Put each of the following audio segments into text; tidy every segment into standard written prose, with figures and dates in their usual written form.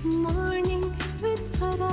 Morning with Farah.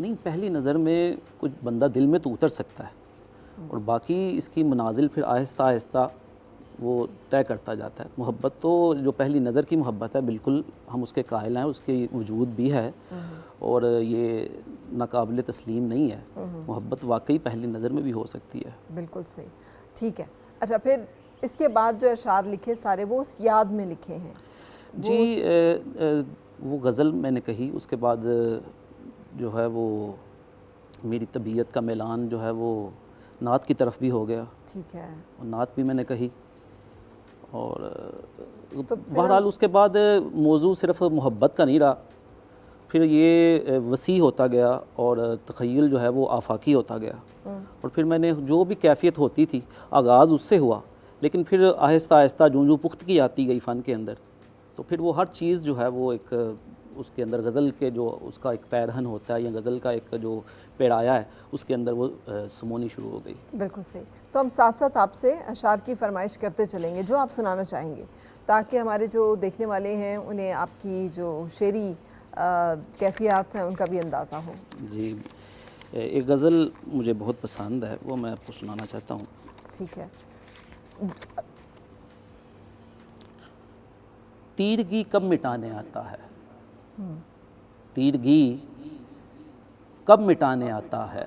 نہیں، پہلی نظر میں کچھ بندہ دل میں تو اتر سکتا ہے، اور باقی اس کی منازل پھر آہستہ آہستہ وہ طے کرتا جاتا ہے. محبت تو جو پہلی نظر کی محبت ہے بالکل ہم اس کے قائل ہیں، اس کے وجود بھی ہے، اور یہ ناقابل تسلیم نہیں ہے. محبت واقعی پہلی نظر میں بھی ہو سکتی ہے. بالکل صحیح، ٹھیک ہے. اچھا، پھر اس کے بعد جو اشعار لکھے سارے وہ اس یاد میں لکھے ہیں؟ جی وہ غزل میں نے کہی، اس کے بعد جو ہے وہ میری طبیعت کا میلان جو ہے وہ نعت کی طرف بھی ہو گیا. ٹھیک ہے. اور نعت بھی میں نے کہی، اور بہرحال اس کے بعد موضوع صرف محبت کا نہیں رہا، پھر یہ وسیع ہوتا گیا اور تخیل جو ہے وہ آفاقی ہوتا گیا. اور پھر میں نے جو بھی کیفیت ہوتی تھی آغاز اس سے ہوا، لیکن پھر آہستہ آہستہ جو پختگی آتی گئی فن کے اندر، تو پھر وہ ہر چیز جو ہے وہ ایک اس کے اندر غزل کے جو اس کا ایک پیرہن ہوتا ہے یا غزل کا ایک جو پیرایا ہے اس کے اندر وہ سمونی شروع ہو گئی. بالکل صحیح. تو ہم ساتھ ساتھ آپ سے اشعار کی فرمائش کرتے چلیں گے جو آپ سنانا چاہیں گے، تاکہ ہمارے جو دیکھنے والے ہیں انہیں آپ کی جو شعری کیفیات ہیں ان کا بھی اندازہ ہو. جی، ایک غزل مجھے بہت پسند ہے، وہ میں آپ کو سنانا چاہتا ہوں. ٹھیک ہے. تیرگی کب مٹانے آتا ہے، تیرگی کب مٹانے آتا ہے،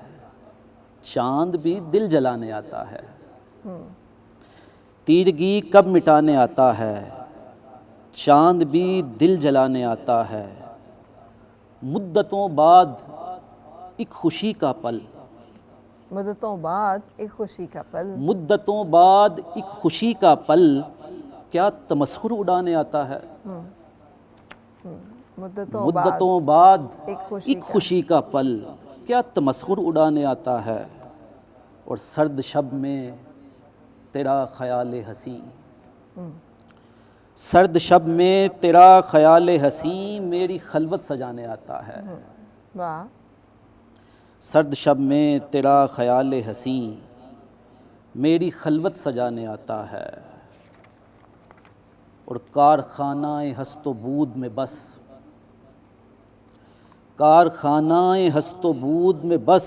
چاند بھی دل جلانے آتا ہے. تیرگی کب مٹانے آتا ہے، چاند بھی دل جلانے آتا ہے. مدتوں بعد ایک خوشی کا پل، مدتوں بعد ایک خوشی کا پل، مدتوں بعد ایک خوشی کا پل، کیا تمسخر اڑانے آتا ہے. مدتوں بعد ایک خوشی کا پل، کیا تمسخر اڑانے آتا ہے. اور سرد شب میں تیرا خیال حسین، سرد شب میں تیرا خیال حسین میری خلوت سجانے آتا ہے. واہ. سرد شب میں تیرا خیال حسین میری خلوت سجانے آتا ہے. اور کارخانہ ہست و بود میں بس، کارخانہ ہست و بود میں بس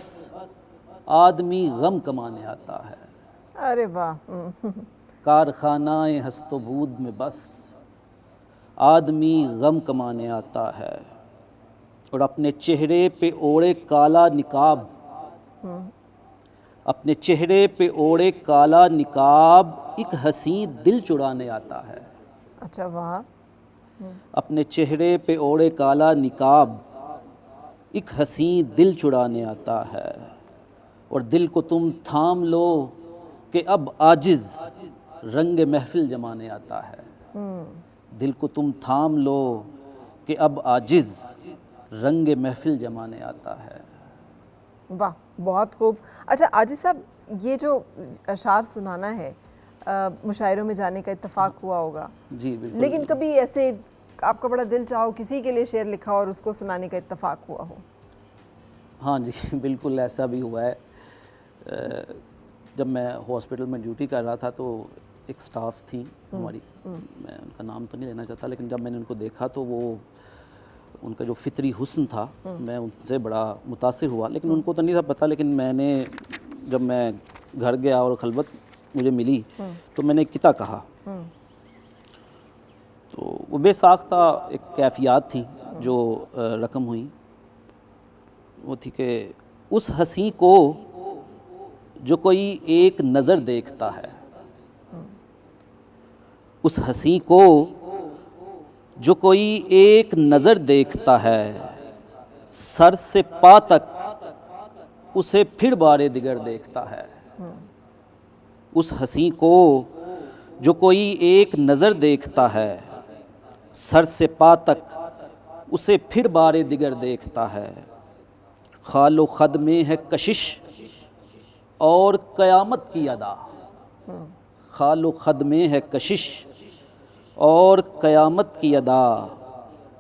آدمی غم کمانے آتا ہے. ارے واہ. کارخانہ ہست و بود میں بس آدمی غم کمانے آتا ہے. اور اپنے چہرے پہ اوڑھے کالا نقاب، اپنے چہرے پہ اوڑھے کالا نقاب ایک حسین دل چرانے آتا ہے. اچھا، واہ. اپنے چہرے پہ اوڑھے کالا نقاب ایک حسین دل چرانے آتا ہے. اور دل کو تم تھام لو کہ اب عاجز رنگ محفل جمانے آتا ہے. دل کو تم تھام لو کہ اب عاجز رنگ محفل جمانے آتا ہے. واہ، بہت خوب. اچھا عاجز صاحب، یہ جو اشعار سنانا ہے مشاعروں میں جانے کا اتفاق ہوا ہوگا. جی بالکل. لیکن کبھی ایسے آپ کا بڑا دل چاہو کسی کے لیے شعر لکھا اور اس کو سنانے کا اتفاق ہوا ہو؟ ہاں جی بالکل ایسا بھی ہوا ہے. جب میں ہاسپٹل میں ڈیوٹی کر رہا تھا تو ایک سٹاف تھی ہماری، میں ان کا نام تو نہیں لینا چاہتا، لیکن جب میں نے ان کو دیکھا تو وہ ان کا جو فطری حسن تھا میں ان سے بڑا متاثر ہوا. لیکن ان کو تو نہیں تھا پتہ، لیکن میں نے جب میں گھر گیا اور خلوت مجھے ملی تو میں نے کتا کہا. تو وہ بے ساختہ ایک کیفیات تھیں جو رقم ہوئیں. وہ تھی کہ اس ہنسی کو جو کوئی ایک نظر دیکھتا ہے، اس ہنسی کو جو کوئی ایک نظر دیکھتا ہے، سر سے پا تک اسے پھر بارے دیگر دیکھتا ہے. اس ہنسی کو جو کوئی ایک نظر دیکھتا ہے، سر سے پا تک اسے پھر بارے دیگر دیکھتا ہے. خال و خد میں ہے کشش اور قیامت کی ادا، خال و خد میں ہے کشش اور قیامت کی ادا،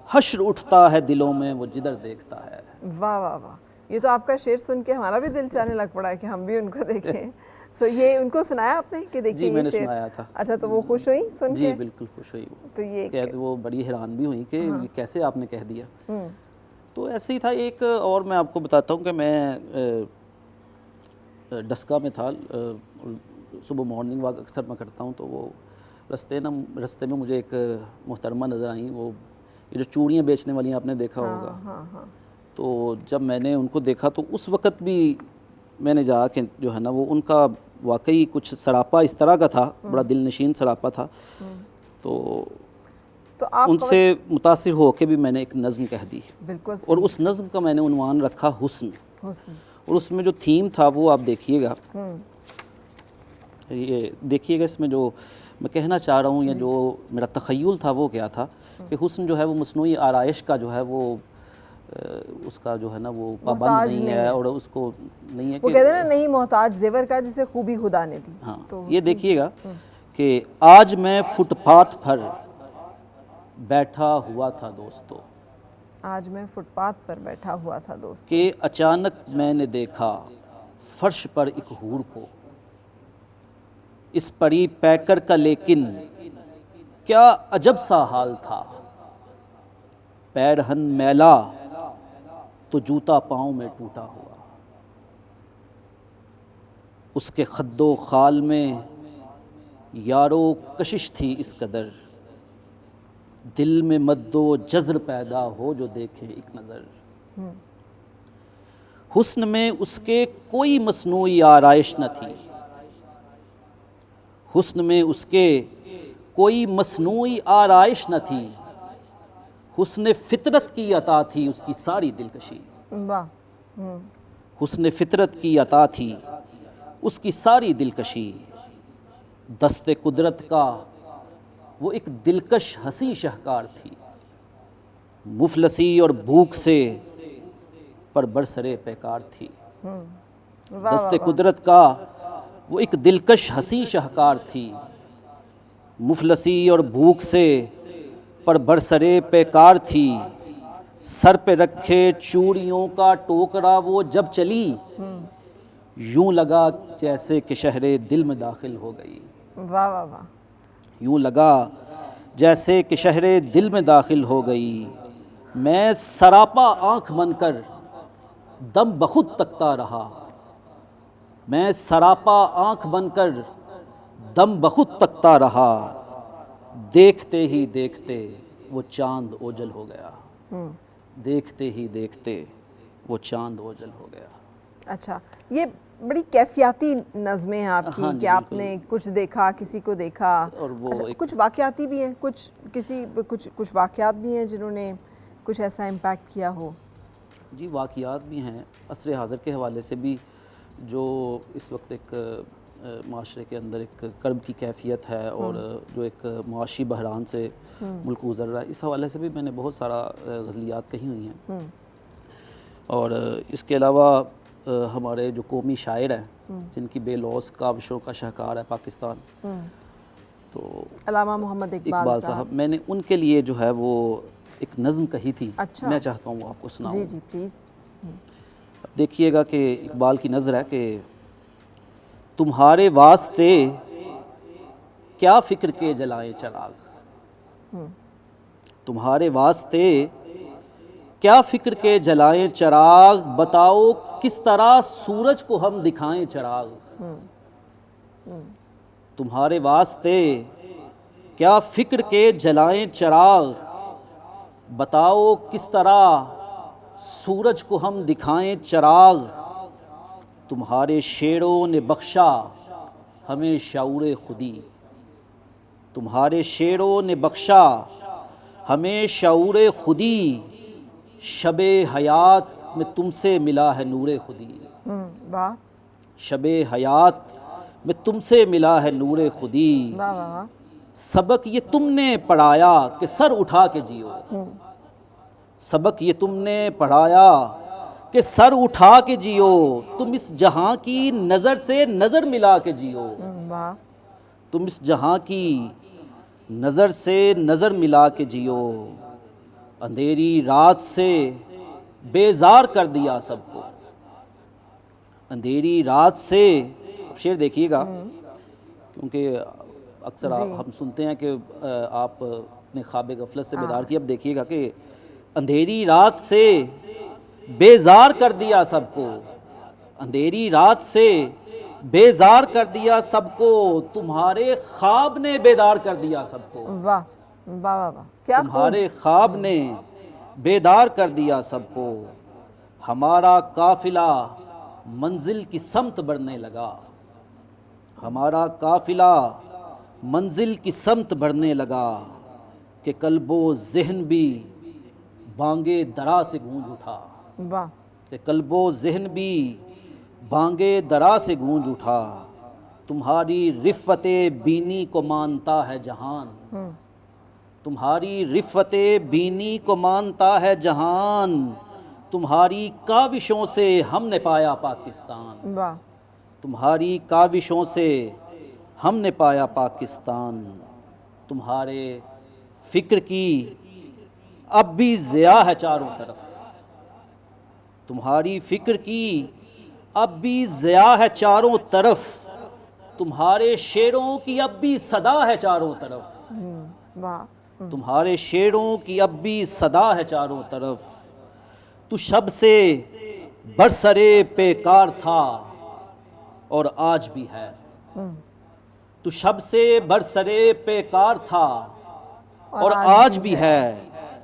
حشر اٹھتا ہے دلوں میں وہ جدھر دیکھتا ہے. واہ واہ واہ. یہ تو آپ کا شعر سن کے ہمارا بھی دل چاہنے لگ پڑا ہے کہ ہم بھی ان کو دیکھیں. یہ ان کو سنایا آپ نے کہ دیکھیں؟ جی میں نے سنایا تھا. اچھا، تو وہ خوش ہوئی سن کے؟ جی بالکل خوش ہوئی. تو یہ وہ بڑی حیران بھی ہوئی کہ یہ کیسے آپ نے کہہ دیا. تو ایسے ہی تھا. ایک اور میں آپ کو بتاتا ہوں کہ میں ڈسکا میں تھا, صبح مارننگ واک اکثر میں کرتا ہوں, تو وہ رستے میں مجھے ایک محترمہ نظر آئیں, وہ یہ جو چوڑیاں بیچنے والی ہیں آپ نے دیکھا ہوگا. ہاں. تو جب میں نے ان کو دیکھا تو اس وقت بھی میں نے جا کے جو ہے نا وہ ان کا واقعی کچھ سراپا اس طرح کا تھا, بڑا دل نشین سراپا تھا. تو آپ ان سے متاثر ہو کے بھی میں نے ایک نظم کہہ دی, بالکل, اور اس نظم کا میں نے عنوان رکھا حسن. حسن. اور اس میں جو تھیم تھا وہ آپ دیکھیے گا, یہ دیکھیے گا اس میں جو میں کہنا چاہ رہا ہوں یا جو میرا تخیل تھا وہ کیا تھا کہ حسن جو ہے وہ مصنوعی آرائش کا جو ہے وہ اس کا جو ہے نا وہ پابند نہیں ہے, اور اس کو نہیں ہے وہ کہتے ہیں نا نہیں محتاج زیور کا جسے خوبی خدا نے دی. ہاں, یہ دیکھیے گا کہ آج میں فٹ پاتھ پر بیٹھا ہوا تھا دوستو, آج میں فٹ پاتھ پر بیٹھا ہوا تھا دوست, کہ اچانک میں نے دیکھا فرش پر ایک حور کو, اس پری پیکر کا لیکن کیا عجب سا حال تھا, پیرہن میلا تو جوتا پاؤں میں ٹوٹا ہوا, اس کے خد و خال میں یارو کشش تھی اس قدر, دل میں مد و جزر پیدا ہو جو دیکھے ایک نظر. حسن میں اس کے کوئی مصنوعی آرائش نہ تھی, حسن میں اس کے کوئی مصنوعی آرائش نہ تھی, حسن فطرت کی عطا تھی اس کی ساری دلکشی. حسن فطرت کی عطا تھی اس کی ساری دلکشی, دست قدرت کا وہ ایک دلکش ہنسی شہکار تھی, مفلسی اور بھوک سے پر برسرے پیکار تھی. دست قدرت کا وہ ایک دلکش ہنسی شہکار تھی, مفلسی اور بھوک سے پر برسرے پیکار تھی, سر پہ رکھے چوڑیوں کا ٹوکرا وہ جب چلی, یوں لگا جیسے کہ شہر دل میں داخل ہو گئی. واہ واہ واہ. یوں لگا جیسے کہ شہر دل میں داخل ہو گئی, میں سراپا آنکھ بن کر دم بخود تکتا رہا, میں سراپا آنکھ بن کر دم بخود تکتا رہا, دیکھتے ہی دیکھتے وہ چاند اوجل ہو گیا, دیکھتے ہی دیکھتے وہ چاند اوجل ہو گیا. اچھا, یہ بڑی کیفیاتی نظمیں ہیں آپ کی کہ آپ نے کچھ دیکھا, کسی کو دیکھا, اور وہ کچھ واقعاتی بھی ہیں, کچھ واقعات بھی ہیں جنہوں نے کچھ ایسا امپیکٹ کیا ہو. جی واقعات بھی ہیں عصر حاضر کے حوالے سے بھی, جو اس وقت ایک معاشرے کے اندر ایک کرب کی کیفیت ہے, اور جو ایک معاشی بحران سے ملک گزر رہا ہے, اس حوالے سے بھی میں نے بہت سارا غزلیات کہی ہوئی ہیں. اور اس کے علاوہ ہمارے جو قومی شاعر ہیں جن کی بے لوث کاوشوں کا شاہکار ہے پاکستان, تو علامہ محمد اقبال صاحب, میں نے ان کے لیے جو ہے وہ ایک نظم کہی تھی. اچھا. میں چاہتا ہوں وہ آپ کو سناؤں. جی جی پلیز. دیکھیے گا کہ اقبال کی نظر ہے کہ تمہارے واسطے کیا فکر کے جلائیں چراغ, تمہارے واسطے کیا فکر کے جلائیں چراغ, بتاؤ کس طرح سورج کو ہم دکھائیں چراغ, تمہارے واسطے کیا فکر کے جلائیں چراغ, بتاؤ کس طرح سورج کو ہم دکھائیں چراغ, تمہارے شعروں نے بخشا ہمیں شعور خودی, تمہارے شعروں نے بخشا ہمیں شعور خودی, شب حیات میں تم سے ملا ہے نور خودی, واہ. شب حیات میں تم سے ملا ہے نور خودی, واہ واہ واہ. سبق یہ تم نے پڑھایا کہ سر اٹھا کے جیو, سبق یہ تم نے پڑھایا کہ سر اٹھا کے جیو, تم اس جہاں کی نظر سے نظر ملا کے جیو, تم اس جہاں کی نظر سے نظر ملا کے جیو, اندھیری رات سے بیزار کر دیا سب کو, اندھیری رات سے. شعر دیکھیے گا کیونکہ اکثر ہم سنتے ہیں کہ آپ نے خواب غفلت سے بیدار کیا, اب دیکھیے گا کہ اندھیری رات سے بیزار کر دیا سب کو، اندھیری رات سے بیزار کر دیا سب کو، تمہارے خواب نے بیدار کر دیا سب کو، واہ واہ واہ واہ، کیا خوب. تمہارے خواب نے بیدار کر دیا سب کو، ہمارا قافلہ منزل کی سمت بڑھنے لگا، ہمارا قافلہ منزل کی سمت بڑھنے لگا، کہ قلب و ذہن بھی بانگے درا سے گونج اٹھا، واہ. کہ قلب و ذہن بھی بانگے درا سے گونج اٹھا، تمہاری رفت بینی کو مانتا ہے جہان، تمہاری رفت بینی کو مانتا ہے جہان، تمہاری کاوشوں سے ہم نے پایا پاکستان، واہ. تمہاری کاوشوں سے ہم نے پایا پاکستان، تمہارے فکر کی اب بھی ضیاء ہے چاروں طرف، تمہاری فکر کی اب بھی ضیاء ہے چاروں طرف، تمہارے شعروں کی اب بھی صدا ہے چاروں طرف، واہ. تمہارے شعروں کی اب بھی صدا ہے چاروں طرف، تو شب سے برسرے پیکار تھا اور آج بھی ہے، تو شب سے برسرے پیکار تھا اور آج بھی ہے،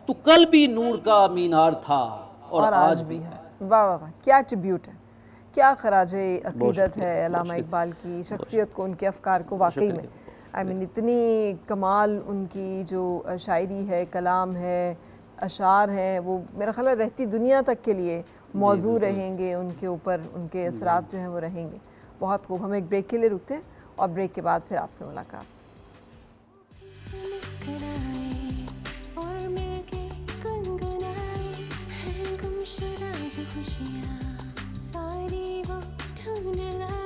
تو کل بھی نور کا مینار تھا اور آج بھی ہے. واہ واہ واہ، کیا ٹریبیوٹ ہے، کیا خراج عقیدت شکریہ، ہے علامہ اقبال کی شخصیت کو، ان کے افکار کو. واقعی میں اتنی کمال ان کی جو شاعری ہے، کلام ہے، اشعار ہیں، وہ میرا خیال ہے رہتی دنیا تک کے لیے موضوع رہیں گے، ان کے اوپر ان کے اثرات جو ہیں وہ رہیں گے. بہت خوب. ہم ایک بریک کے لیے رکتے ہیں اور بریک کے بعد پھر آپ سے ملاقات. مسکرائے اور مل کے گنگنائے ہیں گمشدہ جو خوشیاں ساری وہ ڈھونڈ لائے.